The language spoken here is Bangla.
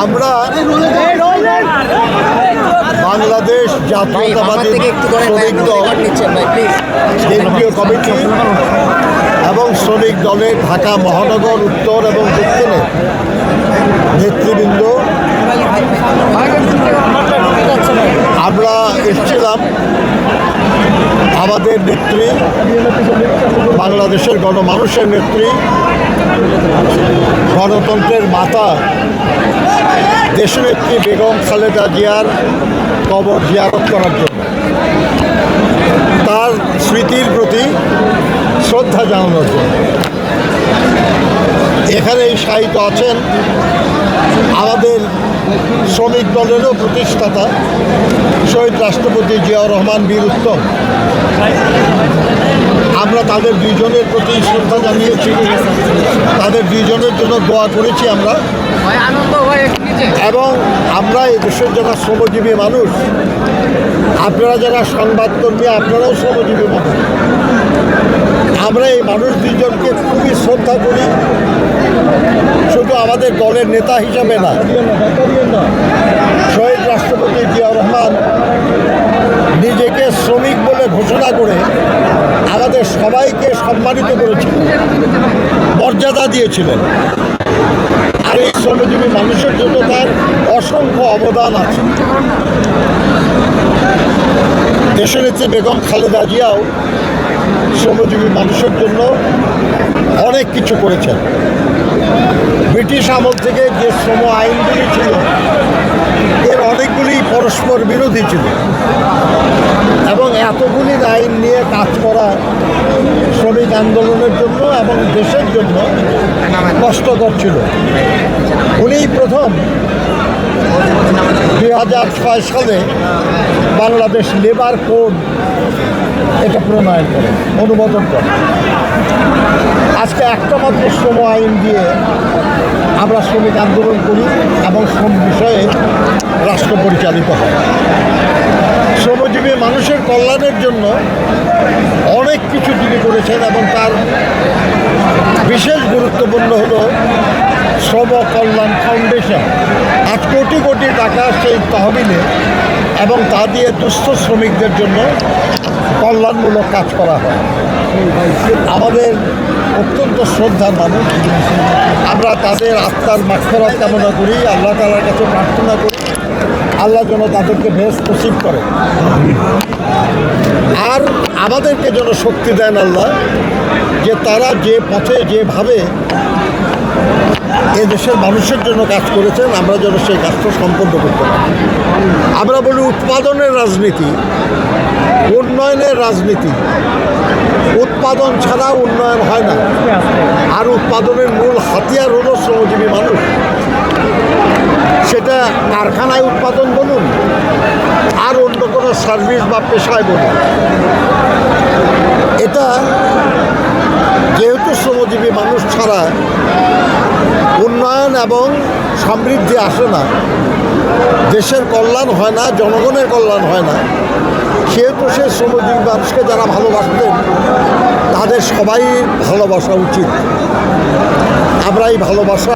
আমরা বাংলাদেশ জাতীয়তাবাদী শ্রমিক দল কেন্দ্রীয় কমিটি এবং শ্রমিক দলের ঢাকা মহানগর উত্তর এবং দক্ষিণে নেতৃবৃন্দ আমরা এসেছিলাম আমাদের নেত্রী, বাংলাদেশের গণমানুষের নেত্রী, গণতন্ত্রের মাতা দেশনেত্রী বেগম খালেদা জিয়ার কবর জিয়ারত করার জন্য, তার স্মৃতির প্রতি শ্রদ্ধা জানানোর জন্য। এখানেই শায়িত আছেন আমাদের শ্রমিক দলেরও প্রতিষ্ঠাতা শহীদ রাষ্ট্রপতি জিয়াউর রহমান বীর উত্তম। আমরা তাদের দুইজনের প্রতি শ্রদ্ধা জানিয়েছি, তাদের দুইজনের জন্য দোয়া করেছি আমরা। এবং আমরা এই দেশের যারা শ্রমজীবী মানুষ, আপনারা যারা সংবাদকর্মী, আপনারাও শ্রমজীবী মানুষ, আমরা এই মানুষ দুইজনকে খুবই শ্রদ্ধা করি। শুধু আমাদের দলের নেতা হিসাবে না, শহীদ রাষ্ট্রপতি জিয়াউর রহমান নিজেকে শ্রমিক বলে ঘোষণা করে আমাদের সবাইকে সম্মানিত করেছিলেন, মর্যাদা দিয়েছিলেন। আর এই শ্রমজীবী মানুষের জন্য তার অসংখ্য অবদান আছে। দেশনেত্রী বেগম খালেদা জিয়াও শ্রমজীবী মানুষের জন্য অনেক কিছু করেছেন। ব্রিটিশ আমল থেকে যে শ্রম আইনগুলি ছিল এর অনেকগুলি পরস্পর বিরোধী ছিল এবং এতগুলি আইন নিয়ে কাজ করা শ্রমিক আন্দোলনের জন্য এবং দেশের জন্য কষ্টকর ছিল। উনি প্রথম 2006 সালে বাংলাদেশ লেবার কোড এটা প্রণয়ন করেন, অনুমোদন করেন। আজকে একটা মাত্র শ্রম আইন দিয়ে আমরা শ্রমিক আন্দোলন করি এবং শ্রম বিষয়ে রাষ্ট্র পরিচালিত হয়। শ্রমজীবী মানুষের কল্যাণের জন্য অনেক কিছু তিনি করেছেন এবং তার বিশেষ গুরুত্বপূর্ণ হলো শ্রম কল্যাণ ফাউন্ডেশন। আজ কোটি কোটি টাকা সেই তহবিলে এবং তা দিয়ে দুস্থ শ্রমিকদের জন্য কল্যাণমূলক কাজ করা হয়। আমাদের অত্যন্ত শ্রদ্ধার মানুষ, আমরা তাদের আত্মার মাগফিরাত কামনা করি, আল্লাহ তাআলার কাছে প্রার্থনা করি আল্লাহ যেন তাদেরকে বেহেশত নসিব করে আর আমাদেরকে যেন শক্তি দেন আল্লাহ, যে তারা যে পথে যেভাবে এ দেশের মানুষের জন্য কাজ করেছেন আমরা যেন সেই কাজটা সম্পন্ন করতে পারি। আমরা বলি উৎপাদনের রাজনীতি, উন্নয়নের রাজনীতি। উৎপাদন ছাড়া উন্নয়ন হয় না, আর উৎপাদনের মূল হাতিয়ার হলো শ্রমজীবী মানুষ। সেটা কারখানায় উৎপাদন বলুন আর অন্য কোনো সার্ভিস বা পেশায় বলুন, এটা যেহেতু শ্রমজীবী মানুষ ছাড়া উন্নয়ন এবং সমৃদ্ধি আসে না, দেশের কল্যাণ হয় না, জনগণের কল্যাণ হয় না, সেহেতু সেই শ্রমজীবী মানুষকে যারা ভালোবাসতেন তাদের সবাই ভালোবাসা উচিত। আমরা এই ভালোবাসা